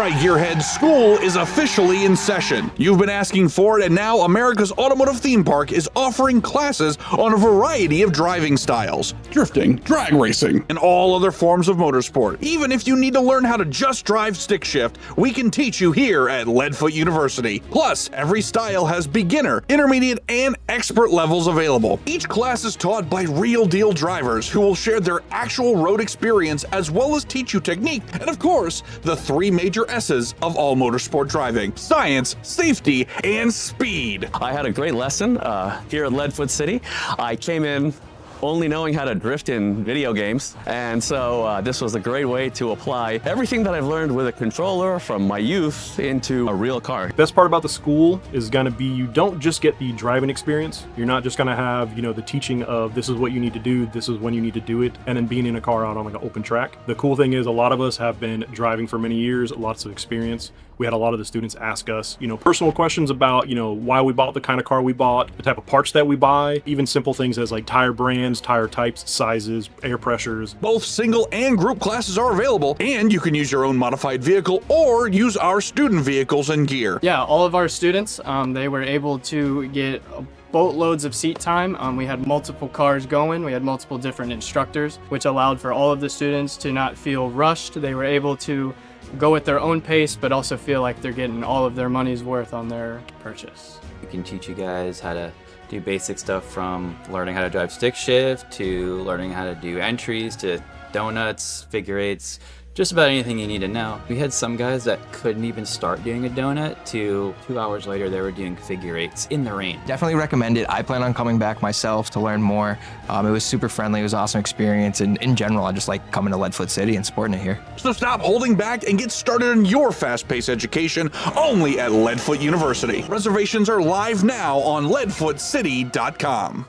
right, gearheads, school is officially in session. You've been asking for it, and now America's Automotive Theme Park is offering classes on a variety of driving styles, drifting, drag racing, and all other forms of motorsport. Even if you need to learn how to just drive stick shift, we can teach you here at Leadfoot University. Plus, every style has beginner, intermediate, and expert levels available. Each class is taught by real-deal drivers who will share their actual road experience as well as teach you technique and, of course, the three major S's of all motorsport driving: science, safety, and speed. I had a great lesson here at Leadfoot City. I came in only knowing how to drift in video games, and so this was a great way to apply everything that I've learned with a controller from my youth into a real car. Best part about the school is going to be you don't just get the driving experience. You're not just going to have, the teaching of this is what you need to do, this is when you need to do it, and then being in a car out on like an open track. The cool thing is a lot of us have been driving for many years, lots of experience. We had a lot of the students ask us, personal questions about, why we bought the kind of car we bought, the type of parts that we buy, even simple things as like tire brands, tire types, sizes, air pressures. Both single and group classes are available, and you can use your own modified vehicle or use our student vehicles and gear. Yeah, all of our students, they were able to get boatloads of seat time. We had multiple cars going. We had multiple different instructors, which allowed for all of the students to not feel rushed. They were able to go at their own pace, but also feel like they're getting all of their money's worth on their purchase. We can teach you guys how to do basic stuff from learning how to drive stick shift to learning how to do entries to donuts, figure eights, just about anything you need to know. We had some guys that couldn't even start doing a donut to 2 hours later they were doing figure eights in the rain. Definitely recommend it. I plan on coming back myself to learn more. It was super friendly. It was an awesome experience. And in general, I just like coming to Leadfoot City and sporting it here. So stop holding back and get started on your fast-paced education only at Leadfoot University. Reservations are live now on leadfootcity.com.